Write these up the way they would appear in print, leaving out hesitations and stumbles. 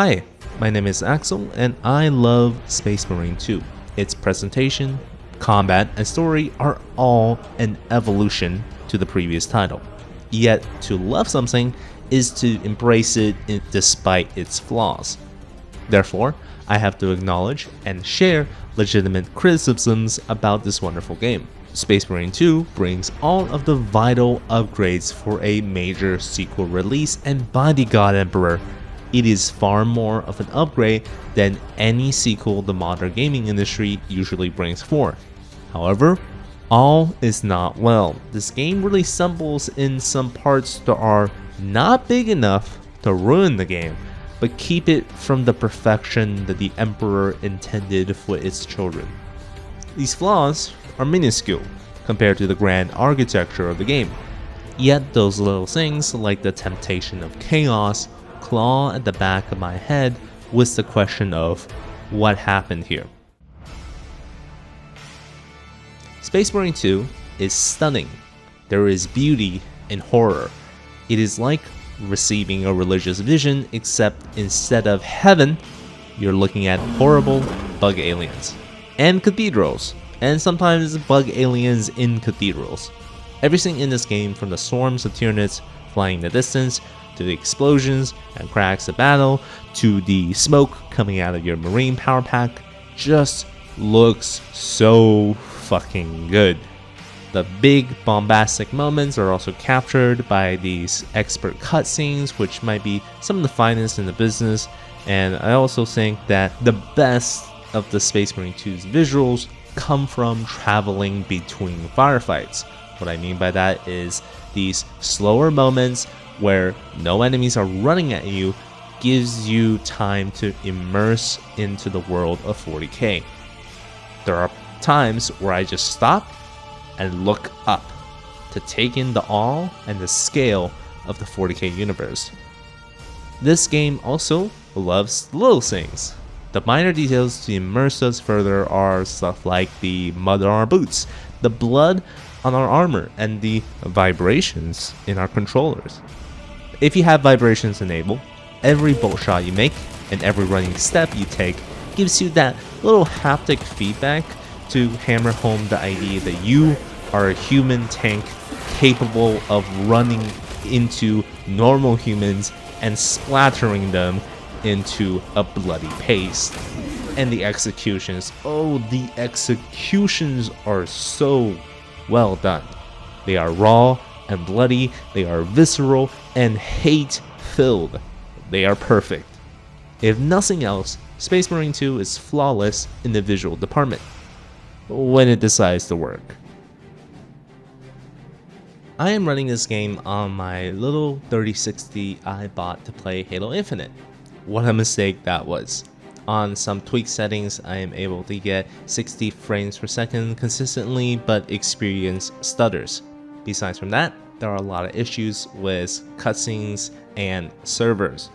Hi, my name is Axel and I love Space Marine 2. Its presentation, combat, and story are all an evolution to the previous title. Yet, to love something is to embrace it despite its flaws. Therefore, I have to acknowledge and share legitimate criticisms about this wonderful game. Space Marine 2 brings all of the vital upgrades for a major sequel release, and by the God Emperor, it is far more of an upgrade than any sequel the modern gaming industry usually brings forth. However, all is not well. This game really stumbles in some parts that are not big enough to ruin the game, but keep it from the perfection that the Emperor intended for its children. These flaws are minuscule compared to the grand architecture of the game, yet those little things like the temptation of chaos claw at the back of my head with the question of what happened here. Space Marine 2 is stunning. There is beauty in horror. It is like receiving a religious vision, except instead of heaven, you're looking at horrible bug aliens and cathedrals, and sometimes bug aliens in cathedrals. Everything in this game, from the swarms of Tyranids flying in the distance, to the explosions and cracks of battle, to the smoke coming out of your marine power pack, just looks so fucking good. The big bombastic moments are also captured by these expert cutscenes, which might be some of the finest in the business, and I also think that the best of the Space Marine 2's visuals come from traveling between firefights. What I mean by that is these slower moments where no enemies are running at you gives you time to immerse into the world of 40k. There are times where I just stop and look up to take in the awe and the scale of the 40k universe. This game also loves little things. The minor details to immerse us further are stuff like the mud on our boots, the blood on our armor, and the vibrations in our controllers. If you have vibrations enabled, every bolt shot you make and every running step you take gives you that little haptic feedback to hammer home the idea that you are a human tank capable of running into normal humans and splattering them into a bloody paste. And the executions, the executions are so well done. They are raw and bloody, they are visceral and hate-filled. They are perfect. If nothing else, Space Marine 2 is flawless in the visual department when it decides to work. I am running this game on my little 3060 I bought to play Halo Infinite. What a mistake that was. On some tweaked settings, I am able to get 60 frames per second consistently, but experience stutters. Besides from that, there are a lot of issues with cutscenes and servers.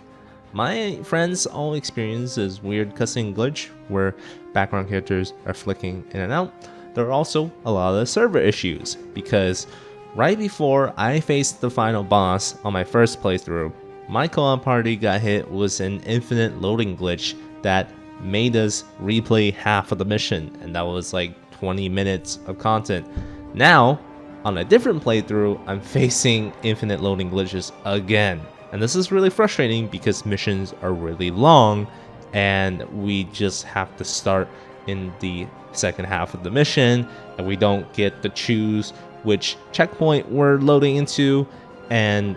My friends all experience this weird cutscene glitch where background characters are flicking in and out. There are also a lot of server issues because right before I faced the final boss on my first playthrough, my co-op party got hit with an infinite loading glitch that made us replay half of the mission, and that was like 20 minutes of content. Now, on a different playthrough, I'm facing infinite loading glitches again. And this is really frustrating because missions are really long and we just have to start in the second half of the mission and we don't get to choose which checkpoint we're loading into, and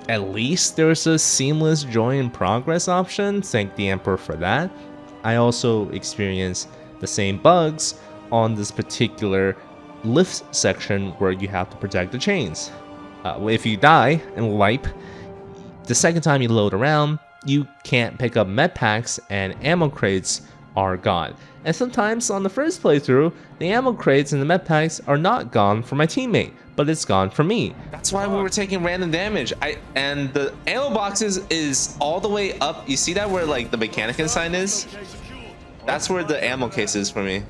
at least there's a seamless join in progress option. Thank the Emperor for that. I also experienced the same bugs on this particular lift section where you have to protect the chains. If you die and wipe, the second time you load around, you can't pick up med packs and ammo crates are gone. And sometimes on the first playthrough, the ammo crates and the med packs are not gone for my teammate, but it's gone for me. That's why we were taking random damage. And the ammo boxes is all the way up. You see that where like the mechanic sign is? That's where the ammo case is for me.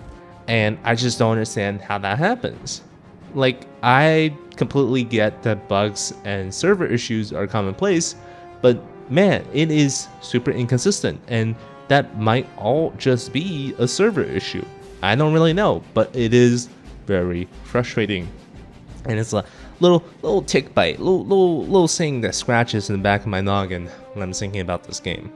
And I just don't understand how that happens. Like, I completely get that bugs and server issues are commonplace, but man, it is super inconsistent, and that might all just be a server issue. I don't really know, but it is very frustrating. And it's a little tick bite, little thing that scratches in the back of my noggin when I'm thinking about this game.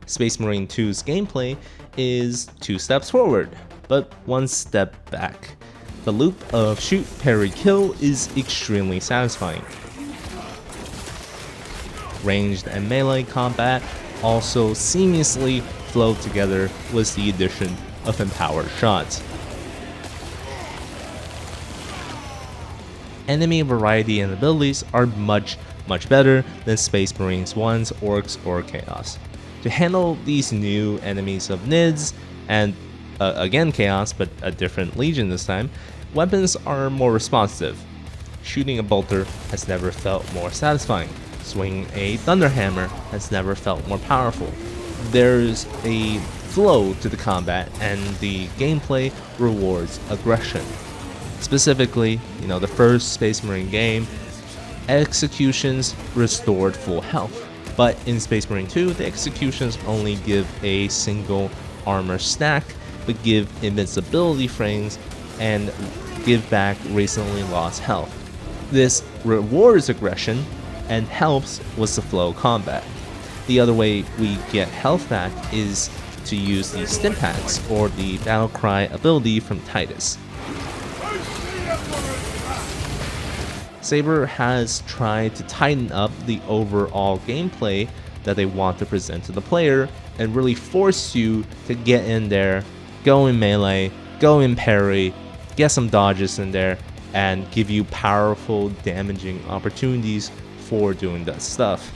Space Marine 2's gameplay is 2 steps forward, but 1 step back. The loop of shoot, parry, kill is extremely satisfying. Ranged and melee combat also seamlessly flow together with the addition of empowered shots. Enemy variety and abilities are much better than Space Marines 1's Orcs or Chaos. To handle these new enemies of NIDS and again Chaos, but a different legion this time, weapons are more responsive. Shooting a bolter has never felt more satisfying. Swinging a thunderhammer has never felt more powerful. There's a flow to the combat, and the gameplay rewards aggression. Specifically, the first Space Marine game, executions restored full health. But in Space Marine 2, the executions only give a single armor stack, but give invincibility frames and give back recently lost health. This rewards aggression and helps with the flow combat. The other way we get health back is to use the stim packs or the battle cry ability from Titus. Saber has tried to tighten up the overall gameplay that they want to present to the player and really force you to get in there, go in melee, go in parry, get some dodges in there, and give you powerful damaging opportunities for doing that stuff.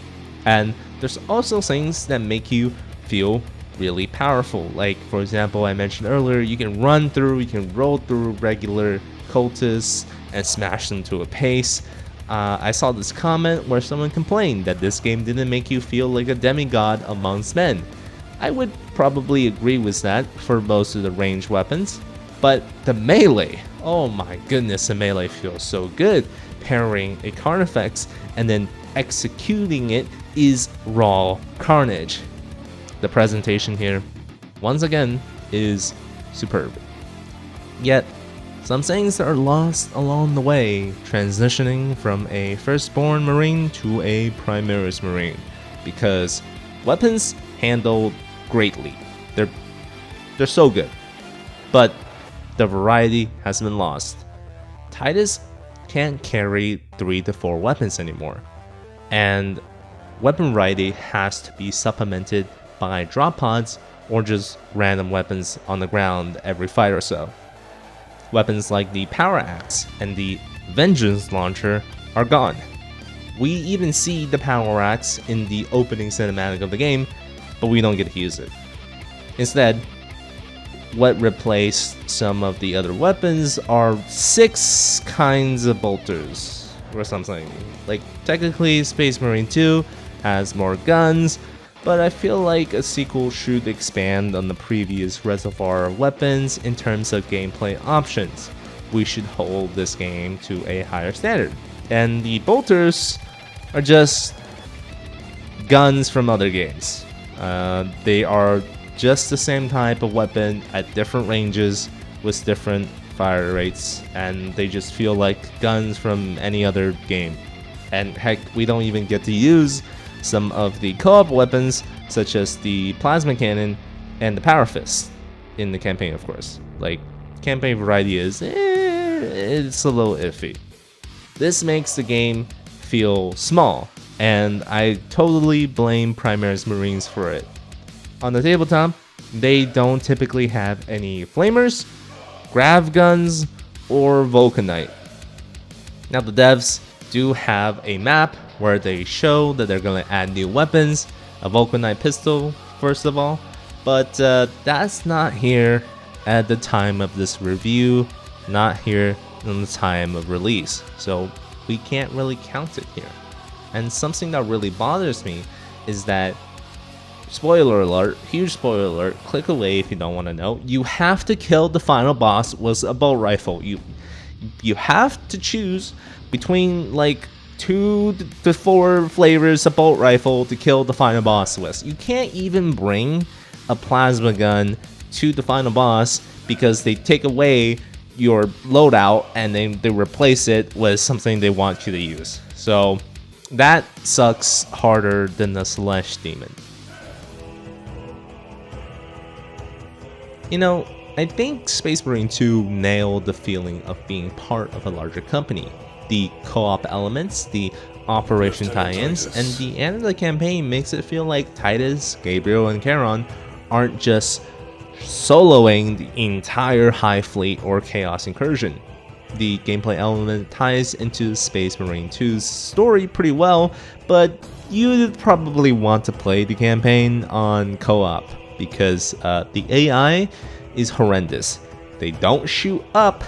And there's also things that make you feel really powerful. Like, for example, I mentioned earlier, you can run through, you can roll through regular cultists and smash them to a pace. I saw this comment where someone complained that this game didn't make you feel like a demigod amongst men. I would probably agree with that for most of the ranged weapons, but the melee, oh my goodness, the melee feels so good. Parrying a Carnifex and then executing it is raw carnage. The presentation here, once again, is superb. Yet, some things are lost along the way, transitioning from a Firstborn Marine to a Primaris Marine, because weapons handled greatly. They're so good, but the variety has been lost. Titus can't carry 3 to 4 weapons anymore, and weapon variety has to be supplemented by drop pods or just random weapons on the ground every fight or so. Weapons like the Power Axe and the Vengeance Launcher are gone. We even see the Power Axe in the opening cinematic of the game, but we don't get to use it. Instead, what replaced some of the other weapons are 6 kinds of bolters or something. Like, technically Space Marine 2 has more guns, but I feel like a sequel should expand on the previous reservoir of weapons in terms of gameplay options. We should hold this game to a higher standard. And the bolters are just guns from other games. They are just the same type of weapon at different ranges with different fire rates, and they just feel like guns from any other game. And heck, we don't even get to use some of the co-op weapons, such as the plasma cannon and the power fist in the campaign, of course. Like, campaign variety is, it's a little iffy. This makes the game feel small, and I totally blame Primaris Marines for it. On the tabletop, they don't typically have any flamers, grav guns, or vulcanite. Now, the devs do have a map where they show that they're going to add new weapons, a vulcanite pistol first of all, but that's not here at the time of this review, not here in the time of release, so we can't really count it here. And something that really bothers me is that, spoiler alert, huge spoiler alert, click away if you don't want to know, you have to kill the final boss with a bolt rifle. You have to choose between like 2 to 4 flavors of bolt rifle to kill the final boss with. You can't even bring a plasma gun to the final boss because they take away your loadout and then they replace it with something they want you to use. So that sucks harder than the Slash Demon. You know, I think Space Marine 2 nailed the feeling of being part of a larger company. The co-op elements, the operation tie-ins, and the end of the campaign makes it feel like Titus, Gabriel, and Charon aren't just soloing the entire High Fleet or Chaos Incursion. The gameplay element ties into Space Marine 2's story pretty well, but you'd probably want to play the campaign on co-op because the AI is horrendous. They don't shoot up,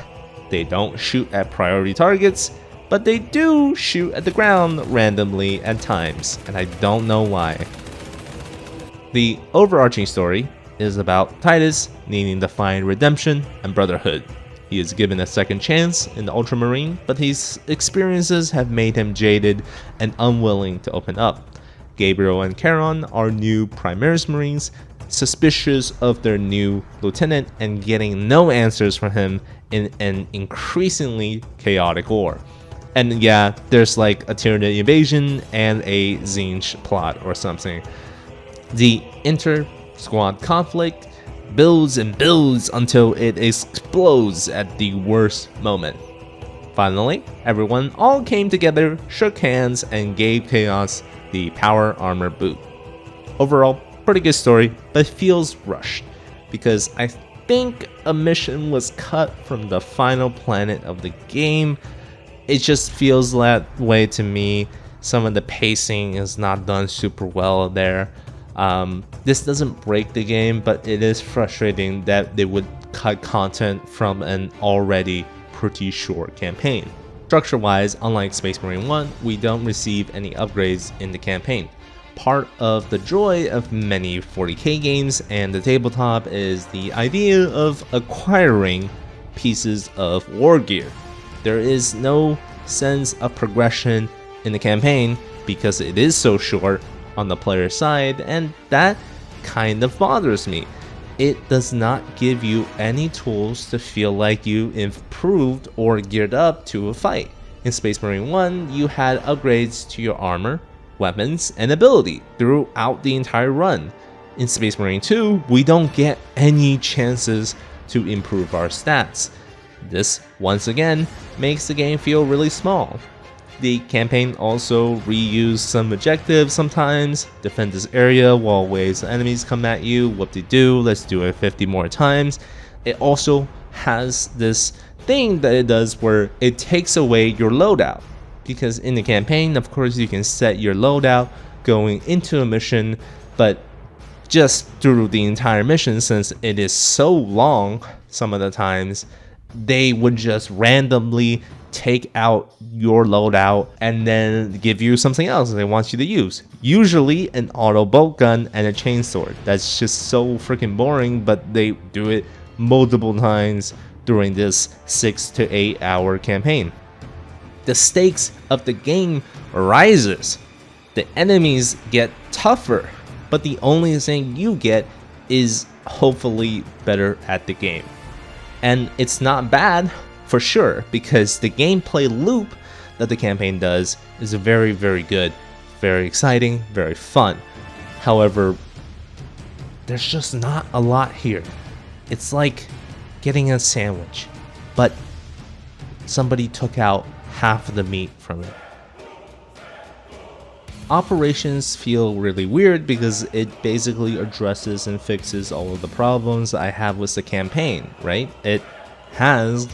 they don't shoot at priority targets, but they do shoot at the ground randomly at times, and I don't know why. The overarching story is about Titus needing to find redemption and brotherhood. He is given a second chance in the Ultramarine, but his experiences have made him jaded and unwilling to open up. Gabriel and Charon are new Primaris Marines, suspicious of their new lieutenant and getting no answers from him in an increasingly chaotic war. And yeah, there's like a Tyranid invasion and a Zinj plot or something. The inter-squad conflict builds and builds until it explodes at the worst moment. Finally, everyone all came together, shook hands, and gave Chaos the power armor boot. Overall, pretty good story, but feels rushed because I think a mission was cut from the final planet of the game. It just feels that way to me. Some of the pacing is not done super well there. This doesn't break the game, but it is frustrating that they would cut content from an already pretty short campaign. Structure-wise, unlike Space Marine 1, we don't receive any upgrades in the campaign. Part of the joy of many 40k games and the tabletop is the idea of acquiring pieces of war gear. There is no sense of progression in the campaign because it is so short on the player side, and that kind of bothers me. It does not give you any tools to feel like you improved or geared up to a fight. In Space Marine 1, you had upgrades to your armor, weapons, and ability throughout the entire run. In Space Marine 2, we don't get any chances to improve our stats. This, once again, makes the game feel really small. The campaign also reused some objectives sometimes. Defend this area while waves of enemies come at you. What to do? Let's do it 50 more times. It also has this thing that it does where it takes away your loadout. Because in the campaign, of course, you can set your loadout going into a mission, but just through the entire mission, since it is so long some of the times, they would just randomly take out your loadout and then give you something else they want you to use. Usually an auto bolt gun and a chainsword. That's just so freaking boring, but they do it multiple times during this 6 to 8 hour campaign. The stakes of the game rises. The enemies get tougher, but the only thing you get is hopefully better at the game. And it's not bad for sure, because the gameplay loop that the campaign does is very, very good, very exciting, very fun. However, there's just not a lot here. It's like getting a sandwich, but somebody took out half of the meat from it. Operations feel really weird because it basically addresses and fixes all of the problems I have with the campaign, right? It has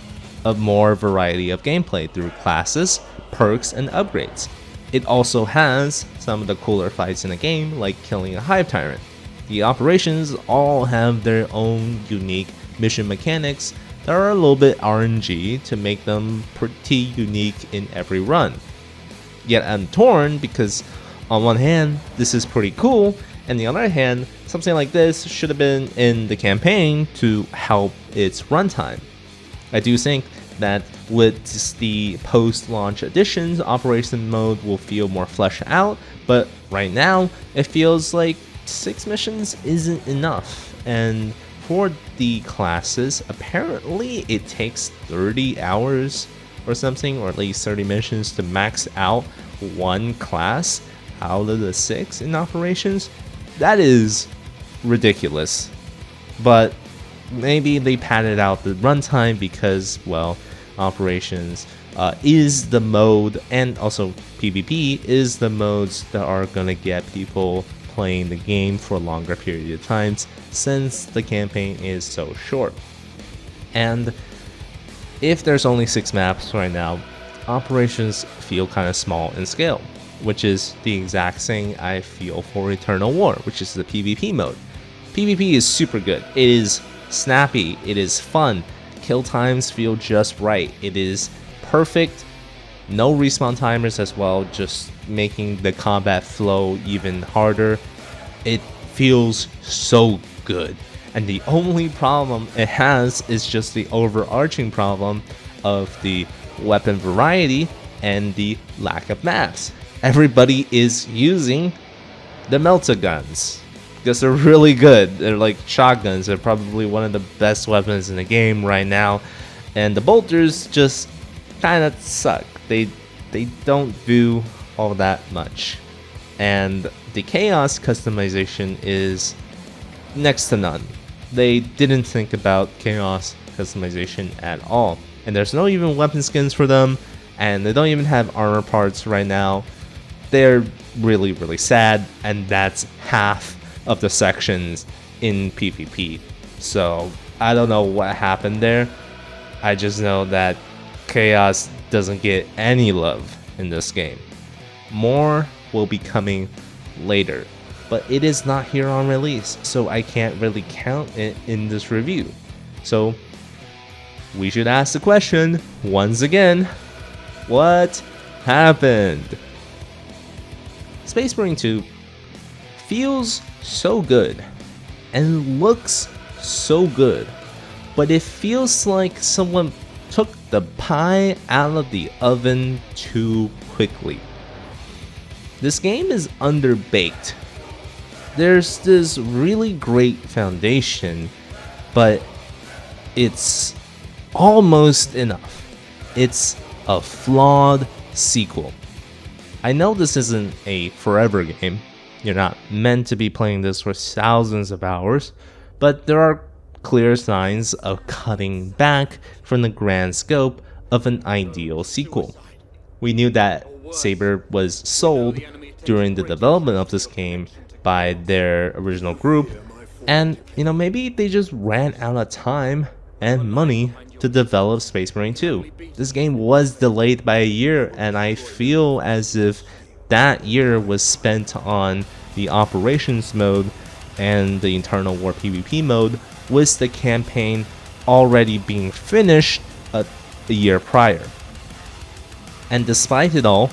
a more variety of gameplay through classes, perks, and upgrades. It also has some of the cooler fights in the game, like killing a hive tyrant. The operations all have their own unique mission mechanics that are a little bit RNG to make them pretty unique in every run. Yet I'm torn because on one hand, this is pretty cool, and the other hand, something like this should have been in the campaign to help its runtime. I do think that with the post-launch additions, operation mode will feel more fleshed out, but right now it feels like 6 missions isn't enough. And for the classes, apparently it takes 30 hours or something, or at least 30 missions to max out one class out of the 6 in operations. That is ridiculous. But maybe they padded out the runtime because, well, operations is the mode, and also PvP is the modes that are gonna get people playing the game for a longer period of times, since the campaign is so short. And if there's only 6 maps right now, operations feel kind of small in scale, which is the exact same I feel for Eternal War, which is the PvP mode. PvP is super good. It is snappy, it is fun, kill times feel just right, it is perfect, no respawn timers as well, just making the combat flow even harder. It feels so good, and the only problem it has is just the overarching problem of the weapon variety and the lack of maps. Everybody is using the melta guns because they're really good. They're like shotguns. They're probably one of the best weapons in the game right now. And the bolters just kind of suck. They don't do all that much. And the chaos customization is next to none. They didn't think about chaos customization at all. And there's no even weapon skins for them. And they don't even have armor parts right now. They're really, really sad. And that's half of the sections in PvP. So I don't know what happened there. I just know that chaos doesn't get any love in this game. More will be coming later, but it is not here on release, so I can't really count it in this review. So we should ask the question once again, what happened? Space Marine 2 feels so good and looks so good, but it feels like someone took the pie out of the oven too quickly. This game is underbaked. There's this really great foundation, but it's almost enough. It's a flawed sequel. I know this isn't a forever game. You're not meant to be playing this for thousands of hours, but there are clear signs of cutting back from the grand scope of an ideal sequel. We knew that Saber was sold during the development of this game by their original group, and maybe they just ran out of time and money to develop Space Marine 2. This game was delayed by a year, and I feel as if that year was spent on the operations mode and the Eternal War PvP mode, with the campaign already being finished a year prior. And despite it all,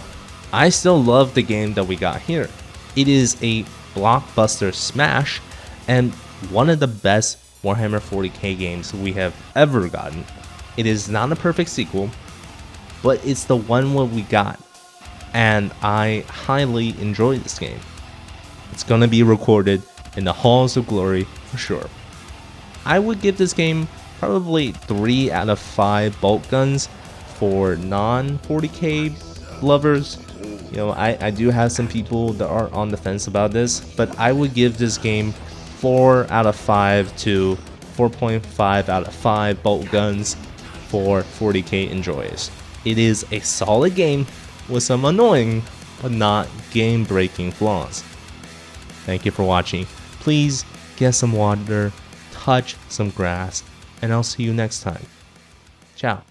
I still love the game that we got here. It is a blockbuster smash and one of the best Warhammer 40k games we have ever gotten. It is not a perfect sequel, but it's the one what we got, and I highly enjoy this game. It's gonna be recorded in the halls of glory for sure. I would give this game probably 3 out of 5 bolt guns for non-40k lovers. I do have some people that are on the fence about this, but I would give this game 4 out of 5 to 4.5 out of 5 bolt guns for 40k enjoyers. It is a solid game with some annoying but not game-breaking flaws. Thank you for watching. Please get some water, touch some grass, and I'll see you next time. Ciao.